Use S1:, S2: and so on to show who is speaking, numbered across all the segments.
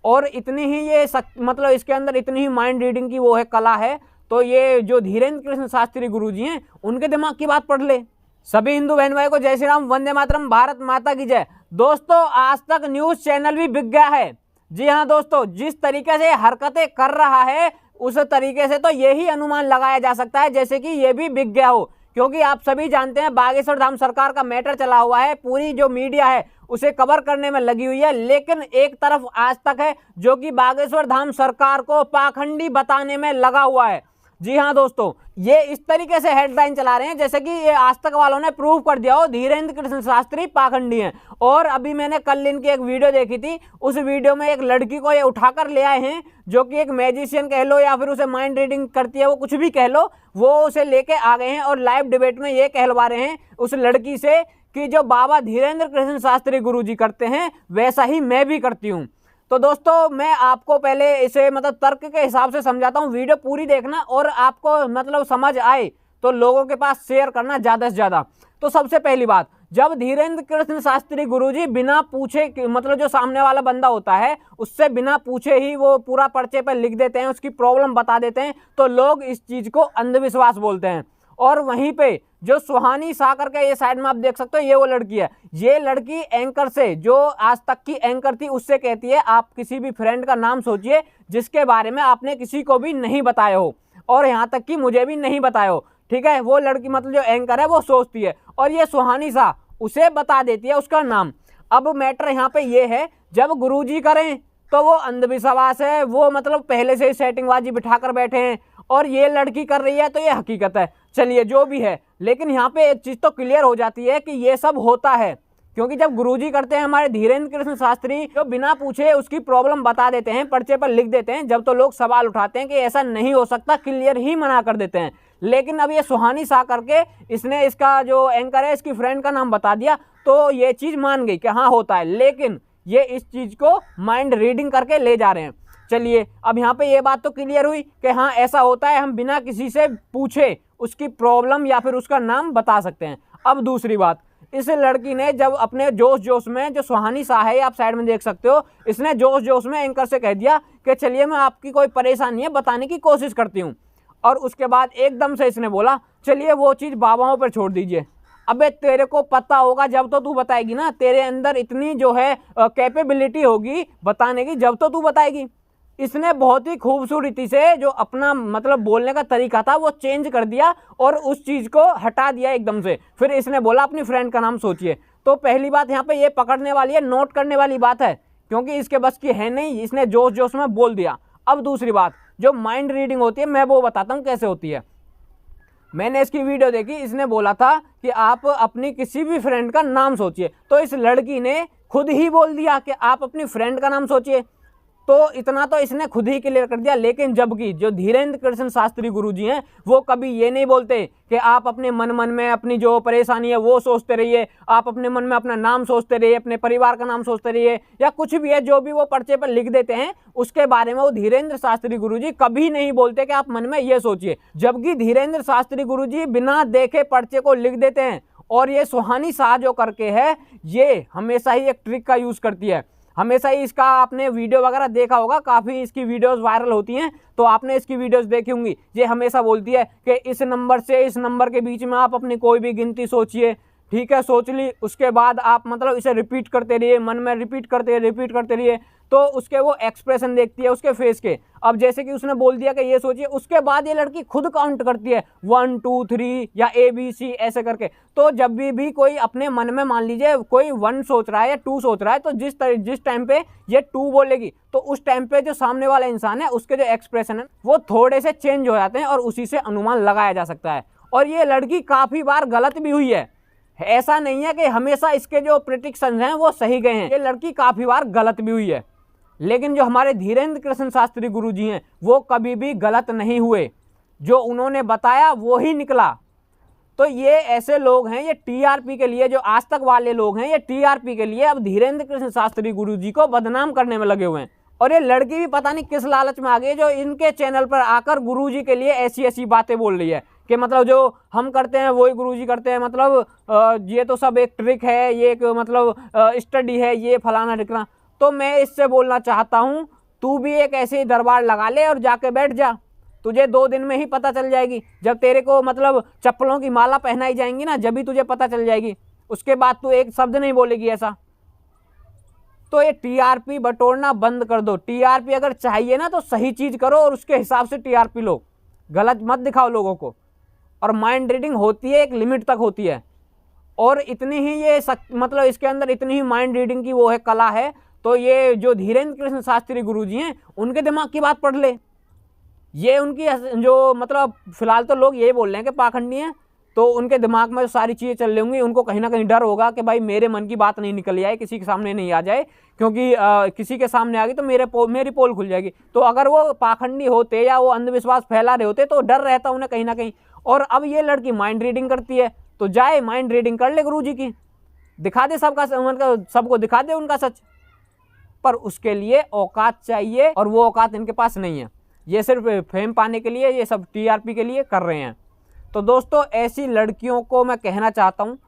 S1: और इतनी ही ये मतलब इसके अंदर इतनी ही माइंड रीडिंग की वो है, कला है, तो ये जो धीरेन्द्र कृष्ण शास्त्री गुरुजी हैं उनके दिमाग की बात पढ़ ले। सभी हिंदू बहन भाई को जय श्री राम, वंदे मातरम, भारत माता की जय। दोस्तों, आज तक न्यूज चैनल भी बिक गया है। जी हाँ दोस्तों, जिस तरीके से हरकतें कर रहा है उस तरीके से तो यही अनुमान लगाया जा सकता है जैसे कि ये भी बिक गया हो, क्योंकि आप सभी जानते हैं बागेश्वर धाम सरकार का मैटर चला हुआ है, पूरी जो मीडिया है उसे कवर करने में लगी हुई है, लेकिन एक तरफ आज तक है जो कि बागेश्वर धाम सरकार को पाखंडी बताने में लगा हुआ है। जी हाँ दोस्तों, ये इस तरीके से हेडलाइन चला रहे हैं जैसे कि ये आज तक वालों ने प्रूव कर दिया हो धीरेन्द्र कृष्ण शास्त्री पाखंडी हैं। और अभी मैंने कल इनकी एक वीडियो देखी थी, उस वीडियो में एक लड़की को ये उठाकर ले आए हैं जो कि एक मैजिशियन कह लो या फिर उसे माइंड रीडिंग करती है, वो कुछ भी कह लो, वो उसे लेके आ गए हैं और लाइव डिबेट में ये कहलवा रहे हैं उस लड़की से कि जो बाबा धीरेन्द्र कृष्ण शास्त्री गुरुजी करते हैं वैसा ही मैं भी करती हूँ। तो दोस्तों, मैं आपको पहले इसे मतलब तर्क के हिसाब से समझाता हूँ, वीडियो पूरी देखना और आपको मतलब समझ आए तो लोगों के पास शेयर करना ज़्यादा से ज़्यादा। तो सबसे पहली बात, जब धीरेन्द्र कृष्ण शास्त्री गुरुजी बिना पूछे मतलब जो सामने वाला बंदा होता है उससे बिना पूछे ही वो पूरा पर्चे पर लिख देते हैं, उसकी प्रॉब्लम बता देते हैं, तो लोग इस चीज़ को अंधविश्वास बोलते हैं। और वहीं पे जो सुहानी शाह करके ये साइड में आप देख सकते हो, ये वो लड़की है, ये लड़की एंकर से जो आज तक की एंकर थी उससे कहती है आप किसी भी फ्रेंड का नाम सोचिए जिसके बारे में आपने किसी को भी नहीं बताया हो और यहाँ तक कि मुझे भी नहीं बताया हो। ठीक है, वो लड़की मतलब जो एंकर है वो सोचती है और ये सुहानी शाह उसे बता देती है उसका नाम। अब मैटर यहाँ पे ये है, जब गुरुजी करें तो वो अंधविश्वास है, वो मतलब पहले से ही सेटिंगबाजी बिठा कर बैठे हैं, और ये लड़की कर रही है तो ये हकीकत है। चलिए जो भी है, लेकिन यहाँ पे एक चीज़ तो क्लियर हो जाती है कि ये सब होता है, क्योंकि जब गुरुजी करते हैं हमारे धीरेन्द्र कृष्ण शास्त्री जो बिना पूछे उसकी प्रॉब्लम बता देते हैं, पर्चे पर लिख देते हैं, जब तो लोग सवाल उठाते हैं कि ऐसा नहीं हो सकता, क्लियर ही मना कर देते हैं। लेकिन अब ये सुहानी शाह करके इसने इसका जो एंकर है इसकी फ्रेंड का नाम बता दिया तो ये चीज़ मान गई कि हाँ होता है, लेकिन ये इस चीज़ को माइंड रीडिंग करके ले जा रहे हैं। चलिए, अब यहाँ पे ये बात तो क्लियर हुई कि हाँ ऐसा होता है, हम बिना किसी से पूछे उसकी प्रॉब्लम या फिर उसका नाम बता सकते हैं। अब दूसरी बात, इस लड़की ने जब अपने जोश जोश में, जो सुहानी शाह है आप साइड में देख सकते हो, इसने जोश जोश में एंकर से कह दिया कि चलिए मैं आपकी कोई परेशानी है बताने की कोशिश करती हूँ, और उसके बाद एकदम से इसने बोला चलिए वो चीज़ बाबाओं पर छोड़ दीजिए। अबे तेरे को पता होगा जब तो तू बताएगी ना, तेरे अंदर इतनी जो है कैपेबिलिटी होगी बताने की जब तो तू बताएगी। इसने बहुत ही खूबसूरती से जो अपना मतलब बोलने का तरीका था वो चेंज कर दिया और उस चीज़ को हटा दिया एकदम से। फिर इसने बोला अपनी फ्रेंड का नाम सोचिए। तो पहली बात यहाँ पे ये पकड़ने वाली है, नोट करने वाली बात है, क्योंकि इसके बस की है नहीं, इसने जोश जोश में बोल दिया। अब दूसरी बात, जो माइंड रीडिंग होती है मैं वो बताता हूँ कैसे होती है। मैंने इसकी वीडियो देखी, इसने बोला था कि आप अपनी किसी भी फ्रेंड का नाम सोचिए, तो इस लड़की ने खुद ही बोल दिया कि आप अपनी फ्रेंड का नाम सोचिए। तो इतना तो इसने खुद ही क्लियर कर दिया। लेकिन जबकि जो धीरेन्द्र कृष्ण शास्त्री गुरुजी हैं वो कभी ये नहीं बोलते कि आप अपने मन में अपनी जो परेशानी है वो सोचते रहिए, आप अपने मन में अपना नाम सोचते रहिए, अपने परिवार का नाम सोचते रहिए, या कुछ भी है जो भी वो पर्चे पर लिख देते हैं उसके बारे में वो धीरेन्द्र शास्त्री गुरुजी कभी नहीं बोलते कि आप मन में ये सोचिए। जबकि धीरेन्द्र शास्त्री गुरुजी बिना देखे पर्चे को लिख देते हैं। और ये सुहानी शाह जो करके है ये हमेशा ही एक ट्रिक का यूज़ करती है, हमेशा ही इसका आपने वीडियो वगैरह देखा होगा, काफ़ी इसकी वीडियोस वायरल होती हैं तो आपने इसकी वीडियोस देखी होंगी। ये हमेशा बोलती है कि इस नंबर से इस नंबर के बीच में आप अपनी कोई भी गिनती सोचिए, ठीक है, सोच ली, उसके बाद आप मतलब इसे रिपीट करते रहिए, मन में रिपीट करते रहिए, तो उसके वो एक्सप्रेशन देखती है उसके फेस के। अब जैसे कि उसने बोल दिया कि ये सोचिए, उसके बाद ये लड़की खुद काउंट करती है 1 2 3 या ABC ऐसे करके। तो जब भी कोई अपने मन में मान लीजिए कोई 1 सोच रहा है या 2 सोच रहा है, तो जिस टाइम पे ये 2 बोलेगी तो उस टाइम पे जो सामने वाला इंसान है उसके जो एक्सप्रेशन है वो थोड़े से चेंज हो जाते हैं और उसी से अनुमान लगाया जा सकता है। और ये लड़की काफ़ी बार गलत भी हुई है, ऐसा नहीं है कि हमेशा इसके जो प्रेडिक्शंस हैं वो सही गए हैं, ये लड़की काफ़ी बार गलत भी हुई है। लेकिन जो हमारे धीरेन्द्र कृष्ण शास्त्री गुरुजी हैं वो कभी भी गलत नहीं हुए, जो उन्होंने बताया वो ही निकला। तो ये ऐसे लोग हैं, ये TRP के लिए, जो आज तक वाले लोग हैं, ये TRP के लिए अब धीरेन्द्र कृष्ण शास्त्री गुरुजी को बदनाम करने में लगे हुए हैं। और ये लड़की भी पता नहीं किस लालच में आ गई जो इनके चैनल पर आकर गुरुजी के लिए ऐसी ऐसी बातें बोल रही है कि मतलब जो हम करते हैं वही गुरुजी करते हैं, मतलब ये तो सब एक ट्रिक है, ये एक मतलब स्टडी है, ये फलाना ढिकना। तो मैं इससे बोलना चाहता हूँ, तू भी एक ऐसे ही दरबार लगा ले और जाके बैठ जा। तुझे 2 दिन में ही पता चल जाएगी। जब तेरे को मतलब चप्पलों की माला पहनाई जाएंगी ना, जब भी तुझे पता चल जाएगी। उसके बाद तू एक शब्द नहीं बोलेगी ऐसा। तो ये टीआरपी बटोरना बंद कर दो। टीआरपी अगर चाहिए ना तो सही चीज करो और उसके हिसाब से टीआरपी लो, गलत मत दिखाओ लोगों को। और माइंड रीडिंग होती है, एक लिमिट तक होती है, और इतनी ही ये मतलब इसके अंदर इतनी ही माइंड रीडिंग की वो है, कला है। तो ये जो धीरेन्द्र कृष्ण शास्त्री गुरुजी हैं, उनके दिमाग की बात पढ़ ले। ये उनकी जो मतलब फिलहाल तो लोग यही बोल रहे हैं कि पाखंडी हैं, तो उनके दिमाग में सारी चीज़ें चल रही होंगी। उनको कहीं ना कहीं डर होगा कि भाई मेरे मन की बात नहीं निकल जाए, किसी के सामने नहीं आ जाए, क्योंकि किसी के सामने आ गई तो मेरी पोल खुल जाएगी। तो अगर वो पाखंडी होते या वो अंधविश्वास फैला रहे होते तो डर रहता उन्हें कहीं ना कहीं। और अब ये लड़की माइंड रीडिंग करती है, तो जाए माइंड रीडिंग कर ले गुरुजी की, दिखा दे सबको दिखा दे उनका सच। पर उसके लिए औकात चाहिए, और वो औकात इनके पास नहीं है। ये सिर्फ फेम पाने के लिए, ये सब टीआरपी के लिए कर रहे हैं। तो दोस्तों, ऐसी लड़कियों को मैं कहना चाहता हूँ,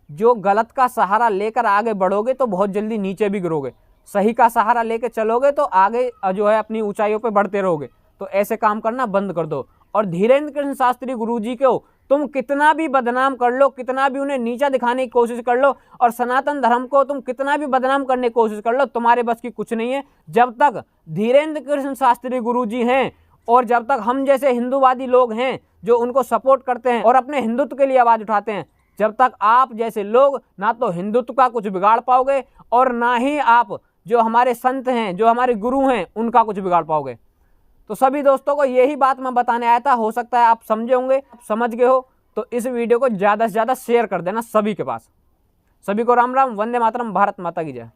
S1: जो गलत का सहारा लेकर आगे बढ़ोगे तो बहुत जल्दी नीचे भी गिरोगे। सही का सहारा लेकर चलोगे तो आगे जो है अपनी ऊंचाइयों पे बढ़ते रहोगे। तो ऐसे काम करना बंद कर दो। और धीरेन्द्र कृष्ण शास्त्री गुरुजी को तुम कितना भी बदनाम कर लो, कितना भी उन्हें नीचा दिखाने की कोशिश कर लो, और सनातन धर्म को तुम कितना भी बदनाम करने की कोशिश कर लो, तुम्हारे बस की कुछ नहीं है। जब तक धीरेन्द्र कृष्ण शास्त्री गुरुजी हैं और जब तक हम जैसे हिंदूवादी लोग हैं जो उनको सपोर्ट करते हैं और अपने हिंदुत्व के लिए आवाज उठाते हैं, जब तक आप जैसे लोग ना तो हिंदुत्व का कुछ बिगाड़ पाओगे और ना ही आप जो हमारे संत हैं, जो हमारे गुरु हैं, उनका कुछ बिगाड़ पाओगे। तो सभी दोस्तों को यही बात मैं बताने आया था। हो सकता है आप समझे होंगे, आप समझ गए हो। तो इस वीडियो को ज़्यादा से ज़्यादा शेयर कर देना सभी के पास। सभी को राम राम, वंदे मातरम, भारत माता की जय।